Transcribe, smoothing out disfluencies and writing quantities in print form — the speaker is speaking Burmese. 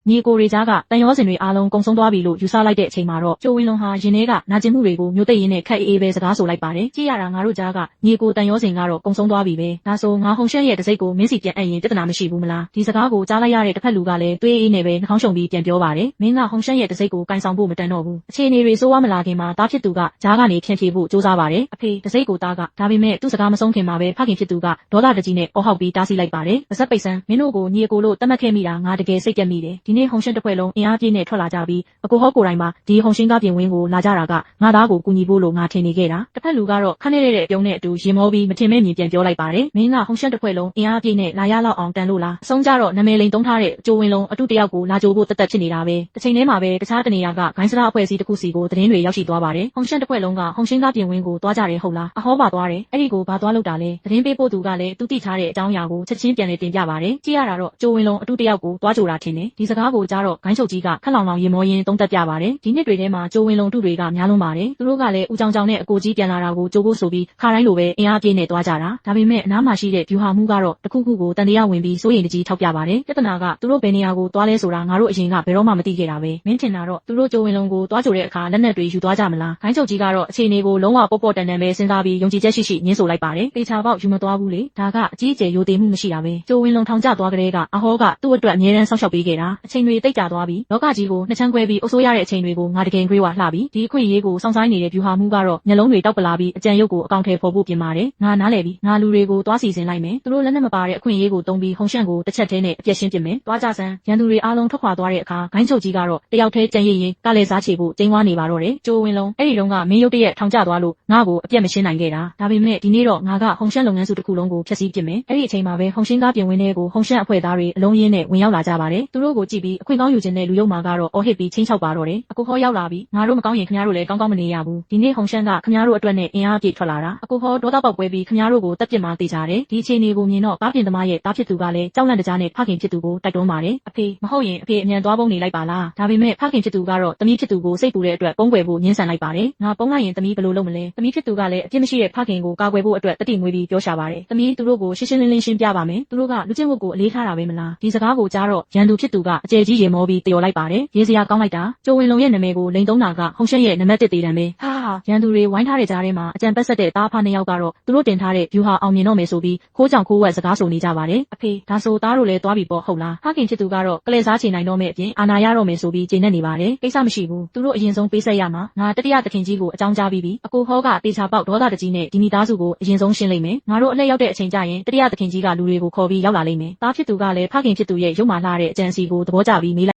ညီကိုတွေကြားကတန်ရောစင်တွေအားလုံးကုံဆုံးသွားပြီလို့ယူဆလိုက်တဲ့အချိန်မှာတော့ကျိုးဝင်းလုံးဟာရင်ထဲကနာကျင်မှုတွေကိုမျိုးသိပ်ရင်းနဲ့ခက်အေးပဲစကားဆိုလိုက်ပါတယ်ကြည့်ရတာငါတို့ကြားကညီကိုတန်ရောစင်ကတော့ကုံဆုံးသွားပြီပဲဒါဆိုငါဟုံရှက်ရဲ့တစိတ်ကိုမင်းစီပြန်အပ်ရင်ပြဿနာမရှိဘူးမလားဒီစကားကိုကြားလိုက်ရတဲ့တစ်ဖက်လူကလည်းတွေးအေးနေပဲနှာခေါင်းရှုံပြီးပြန်ပြောပါတယ်မင်းကဟုံရှက်ရဲ့တစိတ်ကိုကင်ဆောင်ဖို့မတန်တော့ဘူးအခြေအနေတွေဆိုးဝါးမလာခင်မှာတားဖြစ်သူကကြားကနေဖြန့်ဖြေဖို့စူးစမ်းပါတယ်အဖေတစိတ်ကိုတားကဒါပေမဲ့သူ့စကားမဆုံးခင်မှာပဲဖခင်ဖြစ်သူကဒေါသတကြီးနဲ့အော်ဟောက်ပြီးတားဆီးလိုက်ပါတယ်ပါဇက်ပိတ်ဆန်းမင်းတို့ကိုညီအကိုလို့တတ်မှတ်ခဲ့မိတာငါတကယ်စိတ်ပြတ်မိတယ်ဒီနေ့ဟုံရှင်းတစ်ဖွဲ့လုံးအင်အားပြည့်နဲ့ထွက်လာကြပြီးအကိုဟောကိုယ်တိုင်မှာဒီဟုံရှင်းကားပြင်ဝင်းကိုလာကြတာကငါသားကိုကူညီဖို့လို့ငါထင်နေခဲ့တာတစ်ဖက်လူကတော့ခက်နေတဲ့အပြုံးနဲ့အတူရင်မောပြီးမထင်မဲ့မြင်ပြန်ပြောလိုက်ပါတယ်မင်းကဟုံရှင်းတစ်ဖွဲ့လုံးအင်အားပြည့်နဲ့လာရလောက်အောင်တန်လို့လားအဆုံးကြတော့နာမည်လိန်သုံးထားတဲ့အကျိုးဝင်းလုံးအတူတယောက်ကိုလာကြိုးဖို့တက်တက်ဖြစ်နေတာပဲတစ်ချိန်တည်းမှာပဲတခြားတနေရာကဂိုင်းစရာအဖွဲ့အစည်းတစ်ခုစီကိုသတင်းတွေရောက်ရှိသွားပါတယ်ဟုံရှင်းတစ်ဖွဲ့လုံးကဟုံရှင်းကားပြင်ဝင်းကိုသွားကြတယ်ဟုတ်လားအဟောပါသွားတယ်အဲ့ဒီကိုဘာသွားလို့တာလဲသတင်းပေးဖို့သူကလည်းသူတိထားတဲ့အကြောင်းအရာကိုချက်ချင်းပြန်လည်တင်ပြပါတယ်ကြည့်ရတာတော့ကျိုးဝင်းလုံးအတူတယောက်ကိုသွားကြိုတာထင်တယ်ဒီစကားကိုကြားတော့ဂိုင်းချုပ်ကြီးကခက်လောင်လောင်ရင်မောရင်သုံးသက်ပြပါတယ်ဒီနှစ်တွေထဲမှာကျိုးဝင်းလုံးတူတွေကများလုံးပါတယ်သူတို့ကလည်းဦးကြောင်ကြောင်နဲ့အကိုကြီးပြန်လာတာကိုကြိုးဖို့ဆိုပြီးခါတိုင်းလိုပဲအင်အားပြည့်နဲ့သွားကြတာဒါပေမဲ့အနားမှာရှိတဲ့ဗျူဟာမှုကတော့တခုခုကိုတန်တရားဝင်ပြီးစိုးရိမ်တကြီးထောက်ပြပါတယ်ပြဿနာကသူတို့ဘယ်နေရာကိုသွားလဲဆိုတာငါတို့အရင်ကဘယ်တော့မှမသိခဲ့တာပဲမင်းထင်တာတော့သူတို့ကျိုးဝင်းလုံးကိုသွားကြိုတဲ့အခါလက်နက်တွေယူသွားကြမလားဂိုင်းချုပ်ကြီးကတော့အခြေအနေကိုလုံးဝပေါ့ပေါ့တန်တန်ပဲစဉ်းစားပြီးယုံကြည်ချက်ရှိရှိညှင်းဆိုလိုက်ပါတယ်ပေချာပေါက်ယူမသွားဘူးလေဒါကအကြီးအကျယ်ယိုသေးမှုမရှိတာပဲကျိုးဝင်းလုံးထောင်ကျသွားကြတဲ့ကအဟောကသူ့အတွက်အမြဲတမ်းဆောက်ရှောက်ပေးခဲ့တာအချိန်တွေတိတ်ကြသွားပြီးလောကကြီးကိုနှစ်ချမ်းခွဲပြီးအုပ်စိုးရတဲ့အချိန်တွေကိုငါတကယ်ခွေးဝလှပြီးဒီအခွင့်အရေးကိုစောင့်ဆိုင်နေတဲ့ဗျူဟာမှုကတော့မျက်လုံးတွေတောက်ပလာပြီးအကြံရုပ်ကိုအကောင့်ထဲပေါ်ဖို့ပြင်ပါတယ်ငါနားလဲပြီးငါလူတွေကိုသွားစီစဉ်လိုက်မယ်သူတို့လက်နဲ့မပါတဲ့အခွင့်အရေးကိုတုံးပြီးဟုံရှန့်ကိုတစ်ချက်တည်းနဲ့အပြက်ရှင်းပစ်မယ်သွားကြစမ်းရန်သူတွေအားလုံးထွက်ခွာသွားတဲ့အခါဂိုင်းချုပ်ကြီးကတော့တယောက်တည်းကြံရည်ရင်ကလည်းစားချေဖို့ကျင်းဝါနေပါတော့တယ်ကျိုးဝင်းလုံးအဲ့ဒီတုန်းကမင်းရုပ်တရက်ထောင်ကျသွားလို့ငါ့ကိုအပြက်မရှင်းနိုင်ခဲ့တာဒါပေမဲ့ဒီနေ့တော့ငါကဟုံရှန့်လုပ်ငန်းစုတစ်ခုလုံးကိုဖျက်ဆီးပစ်မယ်အဲ့ဒီအချိန်မှာပဲဟုံရှင်းကားပြင်ဝင်းထဲကိုဟုံရှန့်အဖွဲ့သားတွေအလုံးရင်းနဲ့ဝင်ရောက်လာကြပါတယ်သူတို့ကိုကြည့်ပြီးအခွင့်ကောင်းယူခြင်းနဲ့လူယုံမာကတော့အော်ဟစ်ပြီးချင်းချောက်ပါတော့တယ်အကိုဟောရောက်လာပြီးငါတို့မကောင်းရင်ခင်ဗျားတို့လည်းကောင်းကောင်းမနေရဘူးဒီနေ့ဟုံရှန့်ကခင်ဗျားတို့အတွက်နဲ့အင်အားပြည့်ထွက်လာတာအကိုဟောဒေါသပေါက်ပွဲပြီးခင်ဗျားတို့ကိုတက်ပစ်မှသိကြတယ်ဒီအခြေအနေကိုမြင်တော့ကားပြင်သမားရဲ့တားဖြစ်သူကလည်းကြောက်လန့်တကြားနဲ့ဖခင်ဖြစ်သူကိုတိုက်တွန်းပါတယ်အဖေမဟုတ်ရင်အဖေအမြန်သွားပုံနေလိုက်ပါလားဒါပေမဲ့ဖခင်ဖြစ်သူကတော့သမီးဖြစ်သူကိုစိတ်ပူတဲ့အတွက်ပုံကွယ်ဖို့ညှင်းဆန်လိုက်ပါတယ်ငါပုံလိုက်ရင်သမီးဘယ်လိုလုပ်မလဲသမီးဖြစ်သူကလည်းအပြစ်မရှိတဲ့ဖခင်ကိုကာကွယ်ဖို့အတွက်တတိမွေးပြီးပြောရှာပါတယ်သမီးသူတို့ကိုရှင်းရှင်းလင်းလင်းရှင်းပြပါမယ်သူတို့ကလူချင်းဝတ်ကိုအလေးထားတာပဲမလားဒီစကားကိုကြားတော့ရန်သူဖြစ်သူကအကျယ်ကြီးရေမောပြီးတယော်လိုက်ပါတယ်ရေးစရာကောင်းလိုက်တာကျိုးဝင်းလုံးရဲ့နာမည်ကိုလိန်သုံးတာကဟုံရှက်ရဲ့နံပါတ်1သေးတယ်ပဲဟာရန်သူတွေဝိုင်းထားတဲ့ကြားထဲမှာအကြံပတ်ဆက်တဲ့တားဖားနှစ်ယောက်ကတော့သူတို့တင်ထားတဲ့ဗျူဟာအောင်မြင်တော့မယ်ဆိုပြီးခိုးကြောင်ခိုးဝက်စကားဆိုနေကြပါတယ်အဖေဒါဆိုသားတို့လည်းသွားပြီပေါ့ဟုတ်လားဖခင်ဖြစ်သူကတော့ကလဲစားချေနိုင်တော့မယ့်အပြင်အာနာရတော့မယ်ဆိုပြီးကျေနပ်နေပါတယ်ကိစ္စမရှိဘူးသူတို့အရင်ဆုံးပေးဆက်ရမှာငါတတိယသခင်ကြီးကိုအကြောင်းကြားပြီးအကိုဟောကတေချာပေါက်ဒေါသတကြီးနဲ့ဒီမိသားစုကိုအရင်ဆုံးရှင်းလိုက်မယ်ငါတို့အလှည့်ရောက်တဲ့အချိန်ကျရင်တတိယသခင်ကြီးကလူတွေကိုခေါ်ပြီးရောက်လာလိမ့်မယ်သားဖြစ်သူကလည်းဖခင်ဖြစ်သူရဲ့ရုပ်မာလှတဲ့အကြံစီကိုသဘောကျပြီးမေး